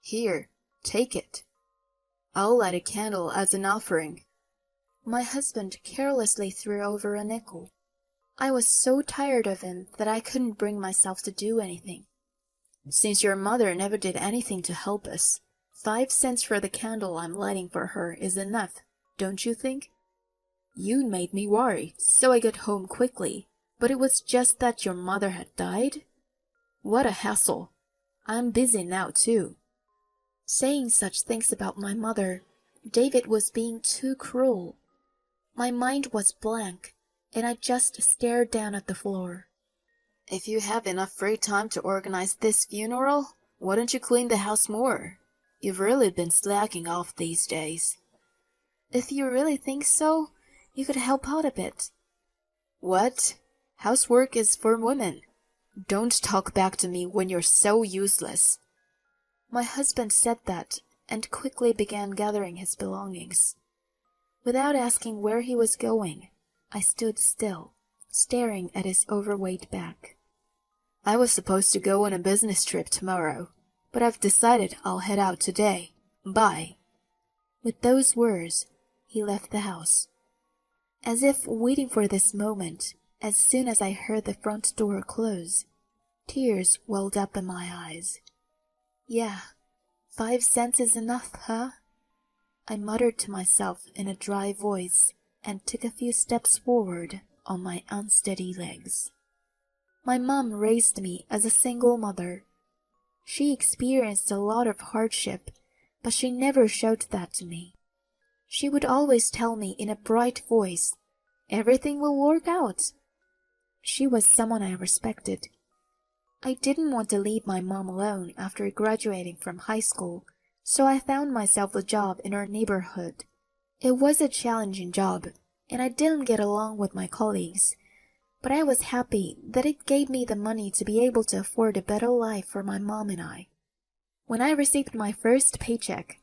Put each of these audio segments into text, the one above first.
Here, take it. I'll light a candle as an offering." My husband carelessly threw over a nickel. I was so tired of him that I couldn't bring myself to do anything. "Since your mother never did anything to help us, 5 cents for the candle I'm lighting for her is enough, don't you think? You made me worry, so I got home quickly, but it was just that your mother had died? What a hassle. I'm busy now, too." Saying such things about my mother, David was being too cruel. My mind was blank, and I just stared down at the floor. "If you have enough free time to organize this funeral, why don't you clean the house more? You've really been slacking off these days." "If you really think so, you could help out a bit." "What? Housework is for women. Don't talk back to me when you're so useless." My husband said that and quickly began gathering his belongings. Without asking where he was going, I stood still, staring at his overweight back. "I was supposed to go on a business trip tomorrow, but I've decided I'll head out today. Bye." With those words, he left the house. As if waiting for this moment, as soon as I heard the front door close, tears welled up in my eyes. "Yeah, 5 cents is enough, huh?" I muttered to myself in a dry voice and took a few steps forward on my unsteady legs. My mom raised me as a single mother. She experienced a lot of hardship, but she never showed that to me. She would always tell me in a bright voice, "Everything will work out." She was someone I respected. I didn't want to leave my mom alone after graduating from high school, so I found myself a job in our neighborhood. It was a challenging job, and I didn't get along with my colleagues, but I was happy that it gave me the money to be able to afford a better life for my mom and I. When I received my first paycheck,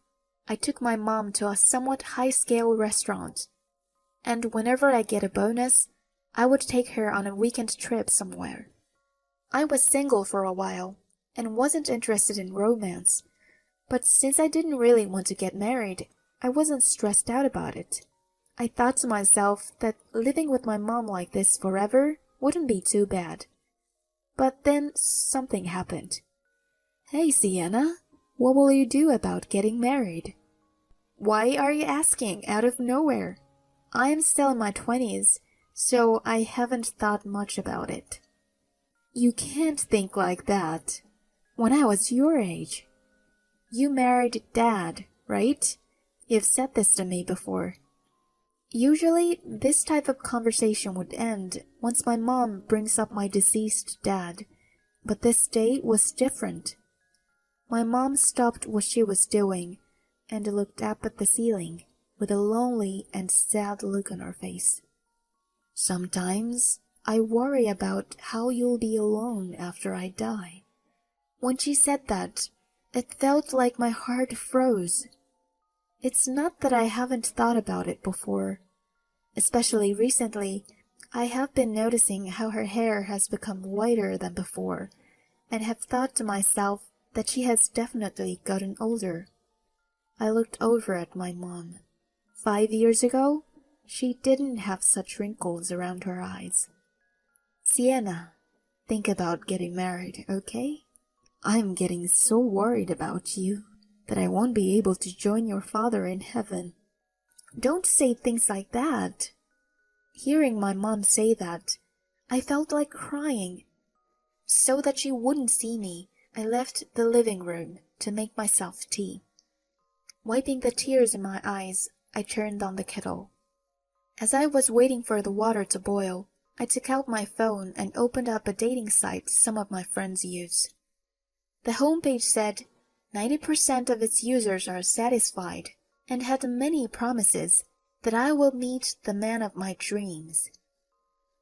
I took my mom to a somewhat high-scale restaurant, and whenever I get a bonus, I would take her on a weekend trip somewhere. I was single for a while and wasn't interested in romance, but since I didn't really want to get married, I wasn't stressed out about it. I thought to myself that living with my mom like this forever wouldn't be too bad. But then something happened. "Hey, Sienna, what will you do about getting married?" "Why are you asking out of nowhere? I am still in my 20s, so I haven't thought much about it." "You can't think like that. When I was your age, you married Dad, right? You've said this to me before." Usually, this type of conversation would end once my mom brings up my deceased dad, but this day was different. My mom stopped what she was doing and looked up at the ceiling with a lonely and sad look on her face. "Sometimes I worry about how you'll be alone after I die." When she said that, it felt like my heart froze. It's not that I haven't thought about it before. Especially recently, I have been noticing how her hair has become whiter than before, and have thought to myself that she has definitely gotten older. I looked over at my mom. 5 years ago, she didn't have such wrinkles around her eyes. "Sienna, think about getting married, okay? I'm getting so worried about you that I won't be able to join your father in heaven." "Don't say things like that." Hearing my mom say that, I felt like crying. So that she wouldn't see me, I left the living room to make myself tea. Wiping the tears in my eyes, I turned on the kettle. As I was waiting for the water to boil, I took out my phone and opened up a dating site some of my friends use. The homepage said 90% of its users are satisfied and had many promises that I will meet the man of my dreams.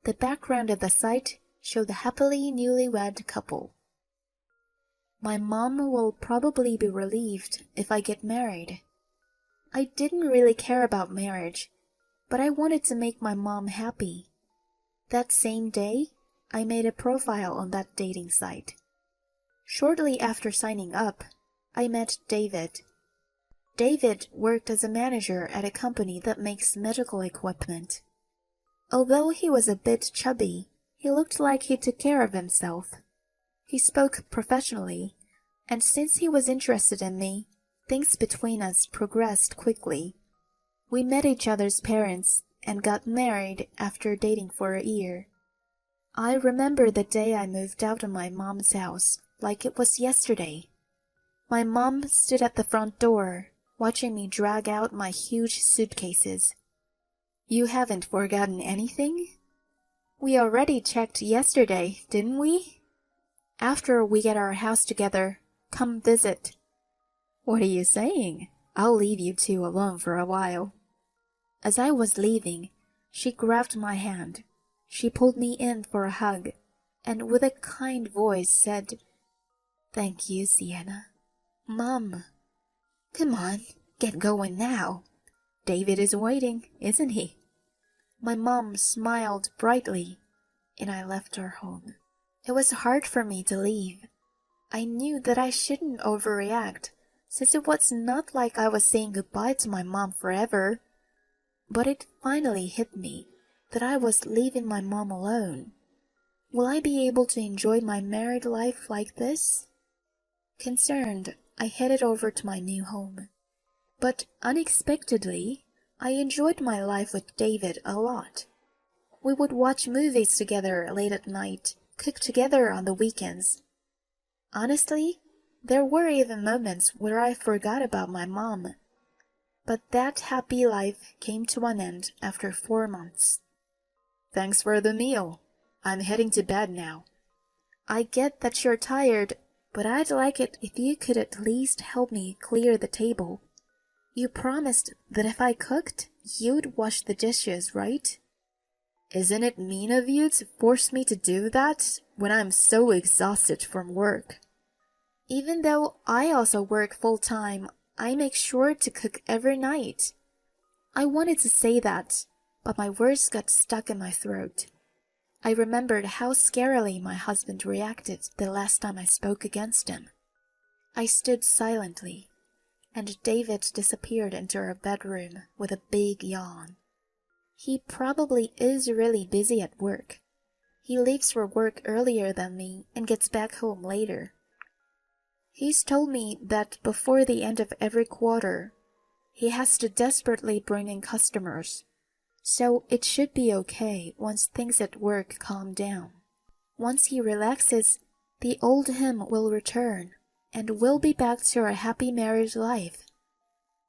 The background of the site showed a happily newlywed couple. My mom will probably be relieved if I get married. I didn't really care about marriage, but I wanted to make my mom happy. That same day, I made a profile on that dating site. Shortly after signing up, I met David. David worked as a manager at a company that makes medical equipment. Although he was a bit chubby, he looked like he took care of himself. He spoke professionally, and since he was interested in me, things between us progressed quickly. We met each other's parents and got married after dating for a year. I remember the day I moved out of my mom's house like it was yesterday. My mom stood at the front door, watching me drag out my huge suitcases. "You haven't forgotten anything? We already checked yesterday, didn't we? After we get our house together, come visit." "What are you saying? I'll leave you two alone for a while." As I was leaving, she grabbed my hand. She pulled me in for a hug, and with a kind voice said, "Thank you, Sienna." "Mom, come on, get going now. David is waiting, isn't he?" My mom smiled brightly, and I left our home. It was hard for me to leave. I knew that I shouldn't overreact, since it was not like I was saying goodbye to my mom forever. But it finally hit me that I was leaving my mom alone. Will I be able to enjoy my married life like this? Concerned, I headed over to my new home. But unexpectedly, I enjoyed my life with David a lot. We would watch movies together late at night, cook together on the weekends. Honestly, there were even moments where I forgot about my mom. But that happy life came to an end after 4 months. "Thanks for the meal. I'm heading to bed now." "I get that you're tired, but I'd like it if you could at least help me clear the table. You promised that if I cooked, you'd wash the dishes, right?" "Isn't it mean of you to force me to do that when I'm so exhausted from work?" "Even though I also work full-time, I make sure to cook every night." I wanted to say that, but my words got stuck in my throat. I remembered how scarily my husband reacted the last time I spoke against him. I stood silently, and David disappeared into our bedroom with a big yawn. He probably is really busy at work. He leaves for work earlier than me and gets back home later. He's told me that before the end of every quarter, he has to desperately bring in customers, so it should be okay once things at work calm down. Once he relaxes, the old him will return, and we'll be back to our happy married life.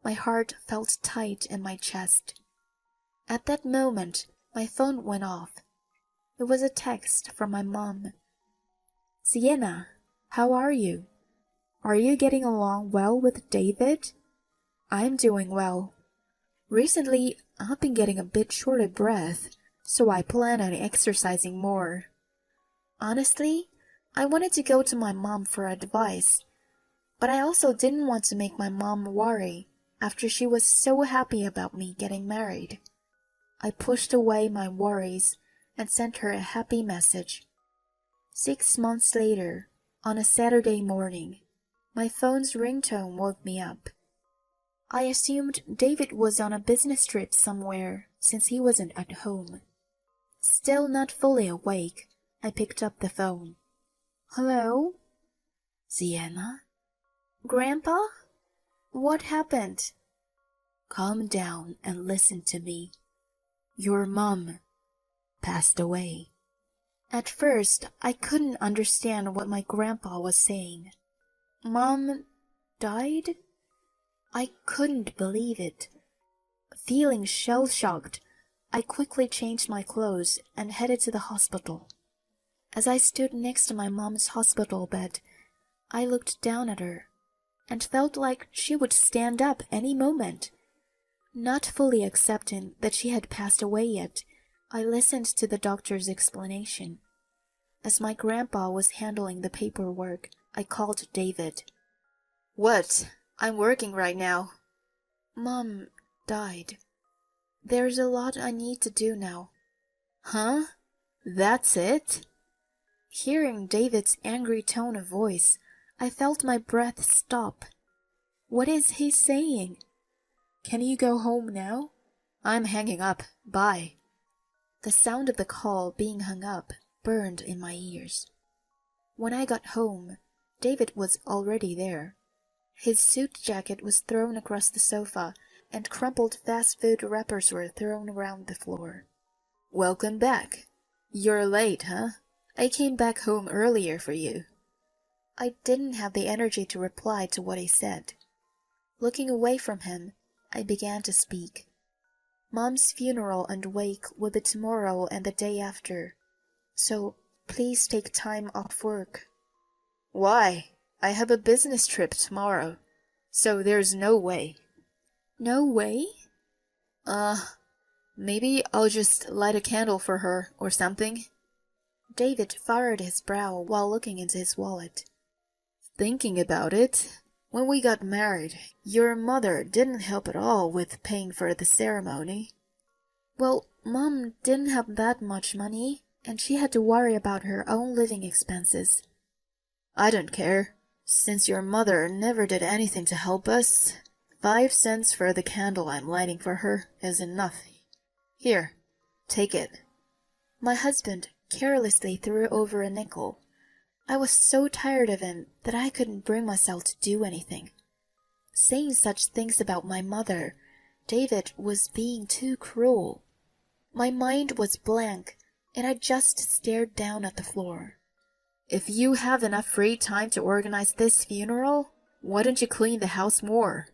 My heart felt tight in my chest. At that moment, my phone went off. It was a text from my mom. "Sienna, how are you? Are you getting along well with David?" "I'm doing well. Recently, I've been getting a bit short of breath, so I plan on exercising more." Honestly, I wanted to go to my mom for advice, but I also didn't want to make my mom worry after she was so happy about me getting married. I pushed away my worries and sent her a happy message. 6 months later, on a Saturday morning, my phone's ringtone woke me up. I assumed David was on a business trip somewhere since he wasn't at home. Still not fully awake, I picked up the phone. "Hello? Sienna?" "Grandpa? What happened?" "Calm down and listen to me. Your mom passed away." At first, I couldn't understand what my grandpa was saying. "Mom died?" I couldn't believe it. Feeling shell-shocked, I quickly changed my clothes and headed to the hospital. As I stood next to my mom's hospital bed, I looked down at her and felt like she would stand up any moment. Not fully accepting that she had passed away yet, I listened to the doctor's explanation. As my grandpa was handling the paperwork, I called David. "What? I'm working right now." "Mom died. There's a lot I need to do now." "Huh? That's it?" Hearing David's angry tone of voice, I felt my breath stop. What is he saying? Can you go home now? I'm hanging up. Bye. The sound of the call being hung up burned in my ears. When I got home, David was already there. His suit jacket was thrown across the sofa, and crumpled fast food wrappers were thrown around the floor. Welcome back. You're late, huh? I came back home earlier for you. I didn't have the energy to reply to what he said. Looking away from him, I began to speak. Mom's funeral and wake will be tomorrow and the day after, so please take time off work. Why? I have a business trip tomorrow, so there's no way. No way? Maybe I'll just light a candle for her or something. David furrowed his brow while looking into his wallet. Thinking about it, when we got married, your mother didn't help at all with paying for the ceremony. Well, Mom didn't have that much money, and she had to worry about her own living expenses. I don't care. Since your mother never did anything to help us, 5 cents for the candle I'm lighting for her is enough. Here, take it. My husband carelessly threw over a nickel. I was so tired of him that I couldn't bring myself to do anything. Saying such things about my mother, David was being too cruel. My mind was blank, and I just stared down at the floor. If you have enough free time to organize this funeral, why don't you clean the house more?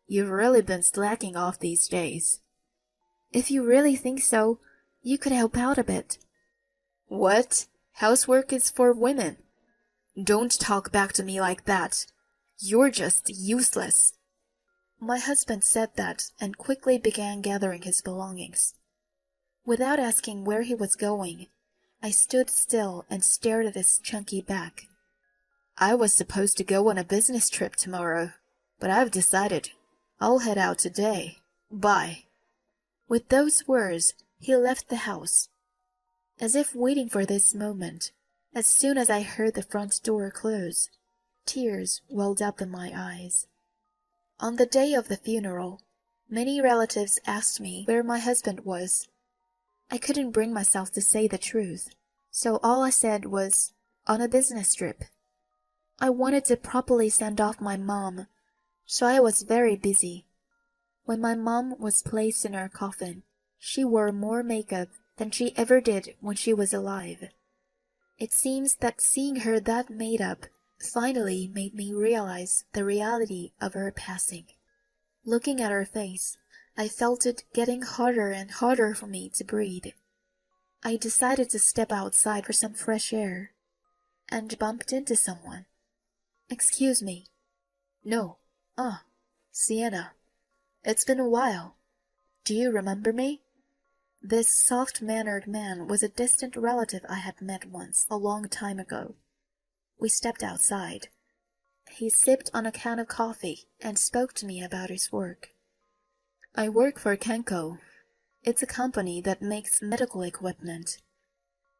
You've really been slacking off these days. If you really think so, you could help out a bit. What? Housework is for women. Don't talk back to me like that. You're just useless. My husband said that and quickly began gathering his belongings. Without asking where he was going, I stood still and stared at his chunky back. I was supposed to go on a business trip tomorrow, but I've decided I'll head out today. Bye. With those words, he left the house. As if waiting for this moment, as soon as I heard the front door close, tears welled up in my eyes. On the day of the funeral, many relatives asked me where my husband was. I couldn't bring myself to say the truth, so all I said was, on a business trip. I wanted to properly send off my mom, so I was very busy. When my mom was placed in her coffin, she wore more makeup than she ever did when she was alive. It seems that seeing her that made up finally made me realize the reality of her passing. Looking at her face, I felt it getting harder and harder for me to breathe. I decided to step outside for some fresh air, and bumped into someone. Excuse me. No. Sienna. It's been a while. Do you remember me? This soft-mannered man was a distant relative I had met once, a long time ago. We stepped outside. He sipped on a can of coffee and spoke to me about his work. I work for Kenko. It's a company that makes medical equipment.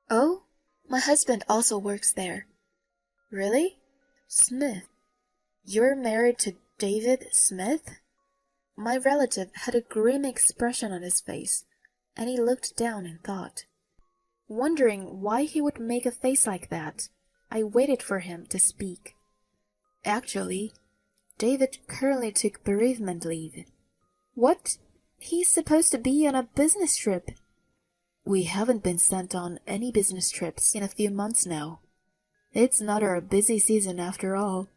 Oh? My husband also works there. Really? Smith. You're married to David Smith? My relative had a grim expression on his face, and he looked down in thought. Wondering why he would make a face like that, I waited for him to speak. Actually, David currently took bereavement leave. What? He's supposed to be on a business trip. We haven't been sent on any business trips in a few months now. It's not our busy season after all.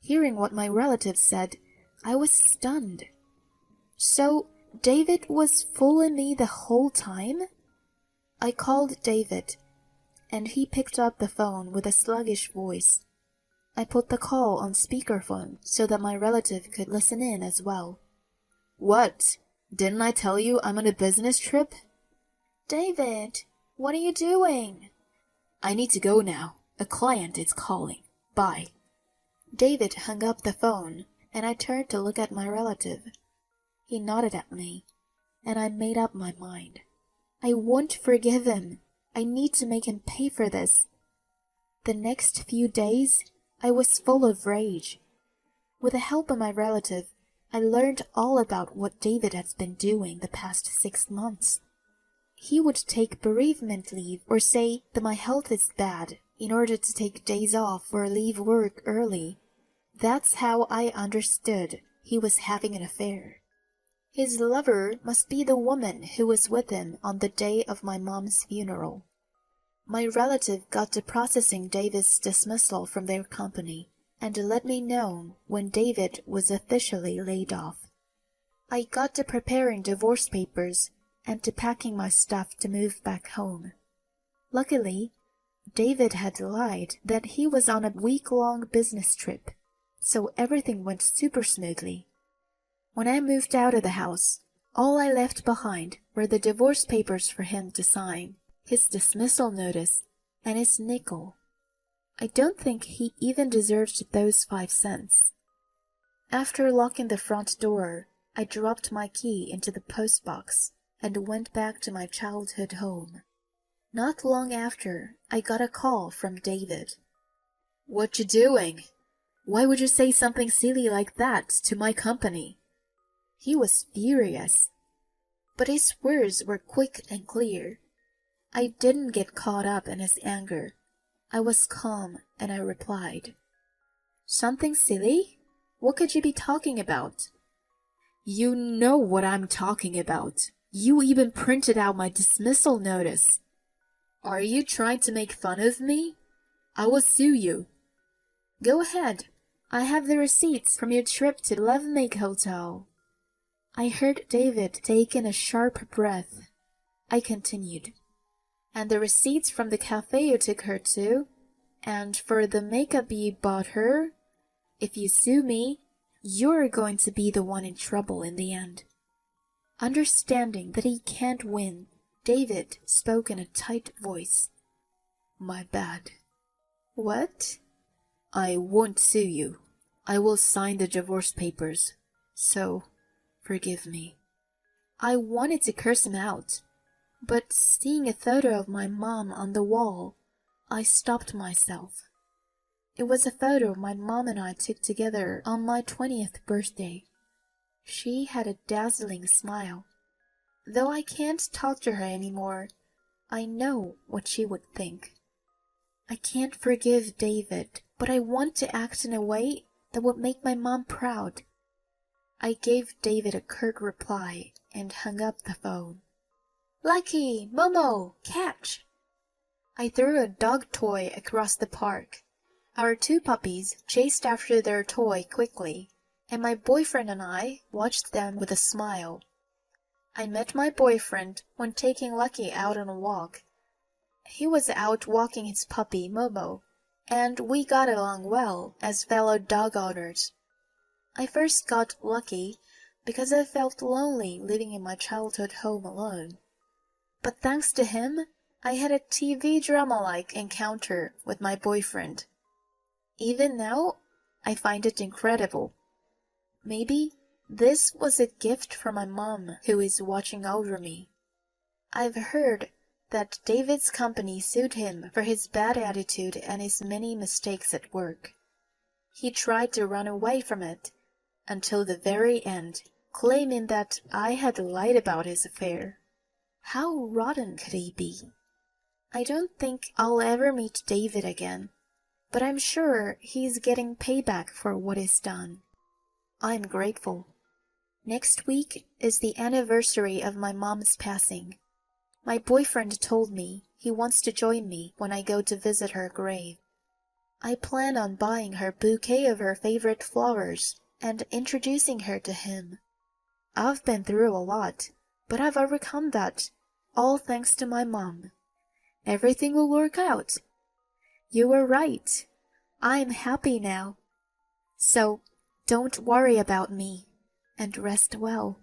Hearing what my relative said, I was stunned. So, David was fooling me the whole time? I called David, and he picked up the phone with a sluggish voice. I put the call on speakerphone so that my relative could listen in as well. What? Didn't I tell you I'm on a business trip? David, what are you doing? I need to go now. A client is calling. Bye. David hung up the phone, and I turned to look at my relative. He nodded at me, and I made up my mind. I won't forgive him. I need to make him pay for this. The next few days, I was full of rage. With the help of my relative, I learned all about what David has been doing the past 6 months. He would take bereavement leave or say that my health is bad in order to take days off or leave work early. That's how I understood he was having an affair. His lover must be the woman who was with him on the day of my mom's funeral. My relative got to processing David's dismissal from their company and let me know when David was officially laid off. I got to preparing divorce papers and to packing my stuff to move back home. Luckily, David had lied that he was on a week-long business trip, so everything went super smoothly. When I moved out of the house, all I left behind were the divorce papers for him to sign, his dismissal notice, and his nickel. I don't think he even deserved those 5 cents. After locking the front door, I dropped my key into the postbox and went back to my childhood home. Not long after, I got a call from David. "What you doing? Why would you say something silly like that to my company?" He was furious, but his words were quick and clear. I didn't get caught up in his anger. I was calm and I replied, "Something silly? What could you be talking about?" "You know what I'm talking about. You even printed out my dismissal notice." "Are you trying to make fun of me? I will sue you." "Go ahead. I have the receipts from your trip to the Love Make Hotel." I heard David take in a sharp breath. I continued, "And the receipts from the cafe you took her to, and for the makeup you bought her. If you sue me, you're going to be the one in trouble in the end." Understanding that he can't win, David spoke in a tight voice. "My bad." "What?" "I won't sue you. I will sign the divorce papers. So, forgive me." I wanted to curse him out, but seeing a photo of my mom on the wall, I stopped myself. It was a photo my mom and I took together on my 20th birthday. She had a dazzling smile. Though I can't talk to her anymore, I know what she would think. I can't forgive David, but I want to act in a way that would make my mom proud. I gave David a curt reply and hung up the phone. "Lucky, Momo, catch!" I threw a dog toy across the park. Our 2 puppies chased after their toy quickly, and my boyfriend and I watched them with a smile. I met my boyfriend when taking Lucky out on a walk. He was out walking his puppy, Momo, and we got along well as fellow dog owners. I first got Lucky because I felt lonely living in my childhood home alone. But thanks to him, I had a TV drama-like encounter with my boyfriend. Even now, I find it incredible. Maybe this was a gift from my mom who is watching over me. I've heard that David's company sued him for his bad attitude and his many mistakes at work. He tried to run away from it until the very end, claiming that I had lied about his affair. How rotten could he be? I don't think I'll ever meet David again, but I'm sure he's getting payback for what he's done. I'm grateful. Next week is the anniversary of my mom's passing. My boyfriend told me he wants to join me when I go to visit her grave. I plan on buying her a bouquet of her favorite flowers and introducing her to him. I've been through a lot, but I've overcome that, all thanks to my mom. Everything will work out. You were right. I'm happy now. So don't worry about me, and rest well.